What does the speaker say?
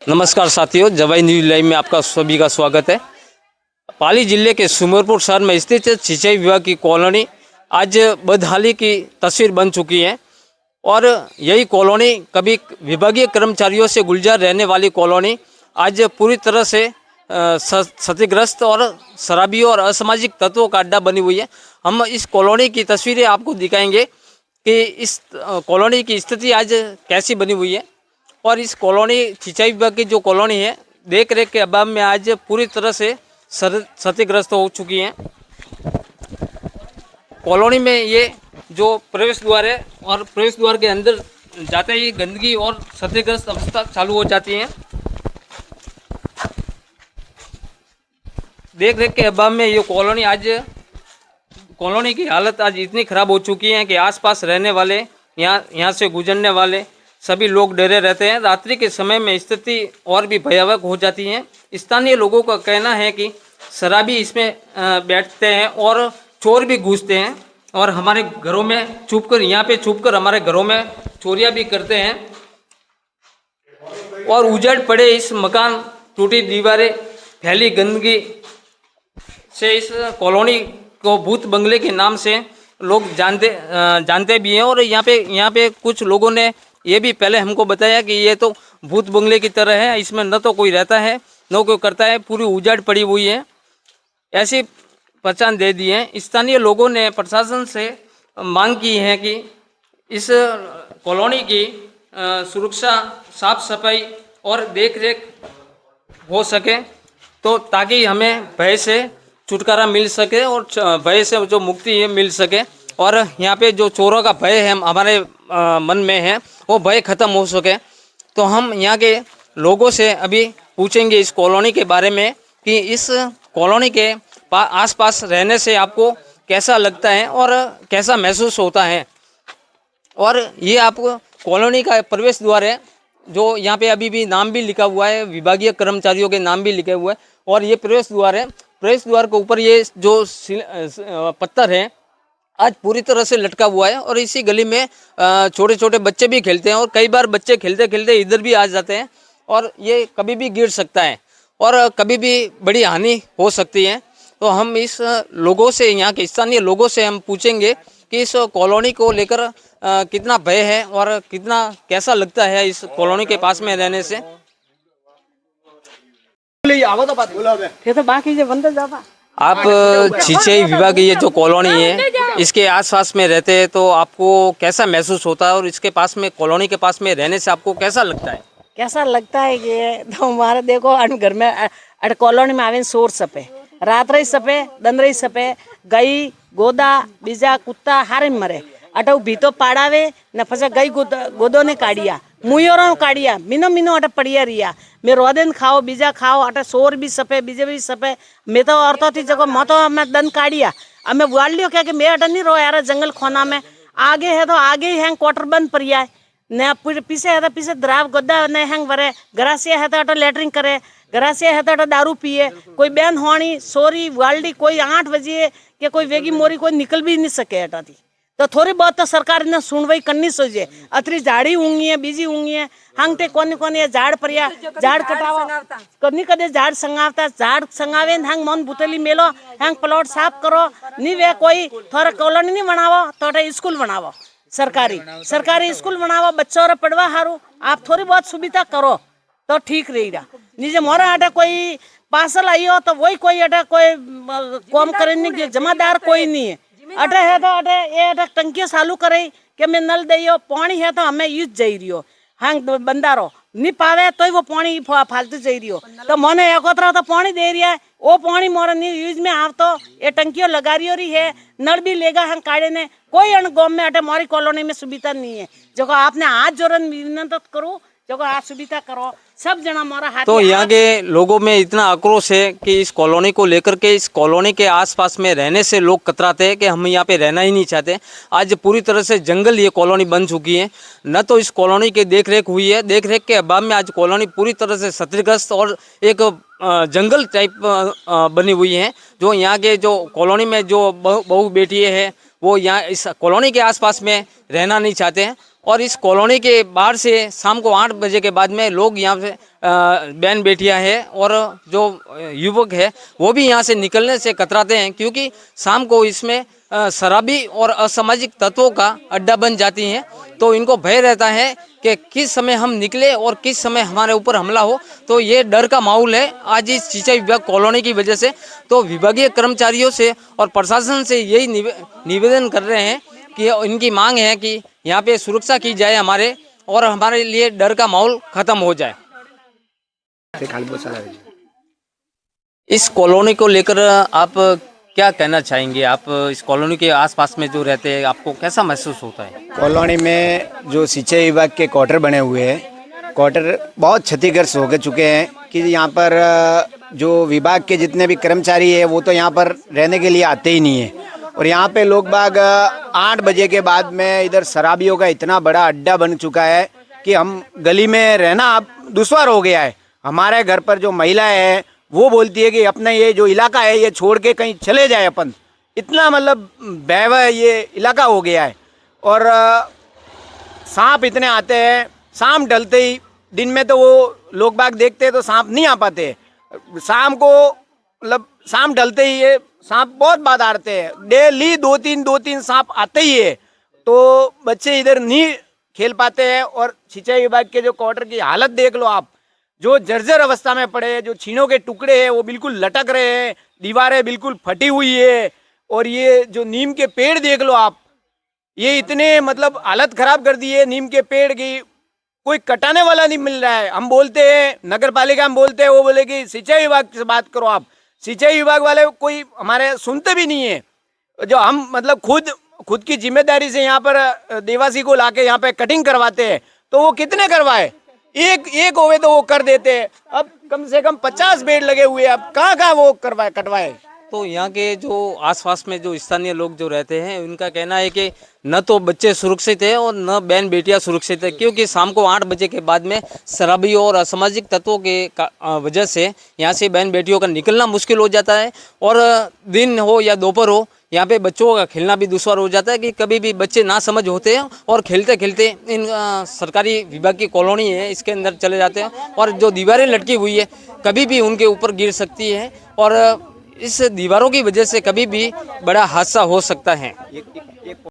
नमस्कार साथियों, जवाई news live में आपका सभी का स्वागत है। पाली जिले के सुमेरपुर शहर में स्थित सिंचाई विभाग की कॉलोनी आज बदहाली की तस्वीर बन चुकी है और यही कॉलोनी कभी विभागीय कर्मचारियों से गुलजार रहने वाली कॉलोनी आज पूरी तरह से क्षतिग्रस्त और शराबियों और असामाजिक तत्वों का अड्डा बनी हुई है। हम इस कॉलोनी की तस्वीरें आपको दिखाएंगे कि इस कॉलोनी की स्थिति आज कैसी बनी हुई है और इस कॉलोनी सिंचाई विभाग की जो कॉलोनी है देख रेख के अभाव में आज पूरी तरह से क्षतिग्रस्त हो चुकी है। कॉलोनी में ये जो प्रवेश द्वार है और प्रवेश द्वार के अंदर जाते ही गंदगी और क्षतिग्रस्त अवस्था चालू हो जाती है। देख रेख के अभाव में ये कॉलोनी की हालत आज इतनी ख़राब हो चुकी है कि आसपास रहने वाले यहाँ से गुजरने वाले सभी लोग डरे रहते हैं। रात्रि के समय में स्थिति और भी भयावह हो जाती है। स्थानीय लोगों का कहना है कि शराबी इसमें बैठते हैं और चोर भी घुसते हैं और हमारे घरों में छुपकर हमारे घरों में चोरियां भी करते हैं। और उजड़ पड़े इस मकान, टूटी दीवारें, फैली गंदगी से इस कॉलोनी को भूत बंगले के नाम से लोग जानते भी हैं। और यहाँ पे कुछ लोगों ने ये भी पहले हमको बताया कि ये तो भूत बंगले की तरह है, इसमें न तो कोई रहता है न कोई करता है, पूरी उजाड़ पड़ी हुई है, ऐसी पहचान दे दी है। स्थानीय लोगों ने प्रशासन से मांग की है कि इस कॉलोनी की सुरक्षा, साफ सफाई और देख रेख हो सके तो ताकि हमें भय से छुटकारा मिल सके और भय से जो मुक्ति है मिल सके और यहाँ पे जो चोरों का भय है हमारे मन में है वो भय ख़त्म हो सके। तो हम यहाँ के लोगों से अभी पूछेंगे इस कॉलोनी के बारे में कि इस कॉलोनी के आसपास रहने से आपको कैसा लगता है और कैसा महसूस होता है। और ये आपको कॉलोनी का प्रवेश द्वार है जो यहाँ पे अभी भी नाम भी लिखा हुआ है, विभागीय कर्मचारियों के नाम भी लिखे हुए हैं। और ये प्रवेश द्वार है, प्रवेश द्वार के ऊपर ये जो पत्थर है आज पूरी तरह से लटका हुआ है और इसी गली में छोटे छोटे बच्चे भी खेलते हैं और कई बार बच्चे खेलते खेलते इधर भी आ जाते हैं और ये कभी भी गिर सकता है और कभी भी बड़ी हानि हो सकती है। तो हम इस लोगों से, यहाँ के स्थानीय लोगों से हम पूछेंगे कि इस कॉलोनी को लेकर कितना भय है और कैसा लगता है इस कॉलोनी के पास में रहने से। आप सिंचाई विभाग की ये जो कॉलोनी है इसके आसपास में रहते हैं तो आपको कैसा महसूस होता है और इसके पास में कॉलोनी के पास में रहने से आपको कैसा लगता है? कैसा लगता है कि तो हमारे देखो घर में अट कॉलोनी में आवे शोर सपे, रात रही सपे, दिन रही सपे, गई गोदा बीजा कुत्ता हारे मरे अट भीतो पाड़ावे न फसा गई गोदो ने काढ़िया मुयोरो काढ़िया मीनो मीनो अट पड़िया रिया मैं रोदेन खाओ बीजा खाओ अट शोर भी सपे बीजे भी सपे। मैं तो औरतों थी जगह मैं तो मैं दन काढ़िया अब मैं बुआल लियो क्या कि मैं अट नहीं रो यार जंगल खोना में आगे है तो आगे ही हैंग क्वार्टर बंद परिया न पीछे है तो पीछे द्राव गद्दा न हैंग भरे, गरासिया है तो अट लेटरिंग करे, गरासिया है तो अट दारू पिए, कोई बहन होनी सोरी वाल्डी कोई 8 बजे के कोई वेगी मोरी कोई निकल भी नहीं सके अटा थी। तो थोड़ी बहुत तो सरकार ने सुनवाई करनी सोचे। अतरी झाड़ी होंगी है बीजी होंगी है हंगते कोने झाड़ परिया झाड़ कटावा कभी कदे झाड़ संगावता झाड़ संगावे हंग मन बुतली मेलो हंग प्लॉट साफ करो नहीं वे कोई थोड़ा कॉलोनी नहीं बनावो तो स्कूल बनावो, सरकारी स्कूल बनावो बच्चों और पढ़वा हारू आप थोड़ी बहुत सुविधा करो तो ठीक रहेगा। नीचे मोरा अटा कोई पार्सल आई हो तो वही कोई अटा कोई कम करने के जमादार कोई नहीं है। अटे है तो अटे ये अटे टंकी चालू करे कि मैं नल दइयो पानी है तो हमें यूज जाई रियो हाँ बंदारो नहीं पावे तो वो पानी फालतू जाई रियो तो मने एकोतरा तो पानी दे रिया है वो पानी मोरा नहीं यूज में आप तो ये टंकियों लगा रही है नल भी लेगा हम काढ़े ने कोई अन गाँव में अटे हमारी कॉलोनी में सुविधा नहीं है जो आपने हाथ जोड़न विनंती करो जो आप सुविधा करो सब जना हमारा हाथ। तो यहाँ के लोगों में इतना आक्रोश है कि इस कॉलोनी को लेकर के इस कॉलोनी के आसपास में रहने से लोग कतराते हैं कि हम यहाँ पे रहना ही नहीं चाहते। आज पूरी तरह से जंगल ये कॉलोनी बन चुकी है, न तो इस कॉलोनी की देखरेख हुई है, देखरेख के अभाव में आज कॉलोनी पूरी तरह से क्षतिग्रस्त और एक जंगल टाइप बनी हुई है। जो यहाँ के जो कॉलोनी में जो बहू बेटी है वो यहाँ इस कॉलोनी के आसपास में रहना नहीं चाहते हैं। और इस कॉलोनी के बाहर से शाम को 8 बजे के बाद में लोग यहाँ से बहन बेटियाँ हैं और जो युवक है वो भी यहाँ से निकलने से कतराते हैं, क्योंकि शाम को इसमें शराबी और असामाजिक तत्वों का अड्डा बन जाती हैं। तो इनको भय रहता है कि किस समय हम निकले और किस समय हमारे ऊपर हमला हो। तो ये डर का माहौल है आज इस सिंचाई विभाग कॉलोनी की वजह से। तो विभागीय कर्मचारियों से और प्रशासन से यही निवेदन कर रहे हैं कि इनकी मांग है कि यहाँ पे सुरक्षा की जाए हमारे, और हमारे लिए डर का माहौल खत्म हो जाए। इस कॉलोनी को लेकर आप क्या कहना चाहेंगे? आप इस कॉलोनी के आसपास में जो रहते हैं, आपको कैसा महसूस होता है? कॉलोनी में जो सिंचाई विभाग के क्वार्टर बने हुए हैं, क्वार्टर बहुत क्षतिग्रस्त हो चुके हैं कि यहाँ पर जो विभाग के जितने भी कर्मचारी है वो तो यहाँ पर रहने के लिए आते ही नहीं है। और यहाँ पे लोग बाग 8 बजे के बाद में इधर शराबियों का इतना बड़ा अड्डा बन चुका है कि हम गली में रहना अब दुश्वार हो गया है। हमारे घर पर जो महिलाएं हैं वो बोलती है कि अपना ये जो इलाका है ये छोड़ के कहीं चले जाए अपन, इतना मतलब भयावह ये इलाका हो गया है। और सांप इतने आते हैं, शाम ढलते ही, दिन में तो वो लोग बाग देखते हैं तो सांप नहीं आ पाते, शाम को मतलब शाम ढलते ही ये सांप बहुत बार आते हैं, डेली 2-3 सांप आते ही है। तो बच्चे इधर नहीं खेल पाते हैं। और सिंचाई विभाग के जो क्वार्टर की हालत देख लो आप, जो जर्जर अवस्था में पड़े हैं, जो छीनों के टुकड़े हैं वो बिल्कुल लटक रहे हैं, दीवारें बिल्कुल फटी हुई है। और ये जो नीम के पेड़ देख लो आप, ये इतने मतलब हालत खराब कर दी है नीम के पेड़ की, कोई कटाने वाला नहीं मिल रहा है। हम बोलते हैं नगर पालिका में, बोलते हैं, वो बोले कि सिंचाई विभाग से बात करो आप। सिंचाई विभाग वाले कोई हमारे सुनते भी नहीं है। जो हम मतलब खुद की जिम्मेदारी से यहाँ पर देवासी को लाके यहाँ पे कटिंग करवाते हैं, तो वो कितने करवाए, एक होवे तो वो कर देते हैं। अब कम से कम 50 बेड लगे हुए हैं, अब कहाँ वो कटवाए। तो यहाँ के जो आसपास में जो स्थानीय लोग जो रहते हैं उनका कहना है कि न तो बच्चे सुरक्षित है और न बहन बेटियाँ सुरक्षित है, क्योंकि शाम को 8 बजे के बाद में शराबी और असामाजिक तत्वों के वजह से यहाँ से बहन बेटियों का निकलना मुश्किल हो जाता है। और दिन हो या दोपहर हो, यहाँ पे बच्चों का खेलना भी दुश्वार हो जाता है कि कभी भी बच्चे ना समझ होते हैं और खेलते खेलते इन सरकारी विभाग की कॉलोनी है इसके अंदर चले जाते हैं। और जो दीवारें लटकी हुई है कभी भी उनके ऊपर गिर सकती है और इस दीवारों की वजह से कभी भी बड़ा हादसा हो सकता है।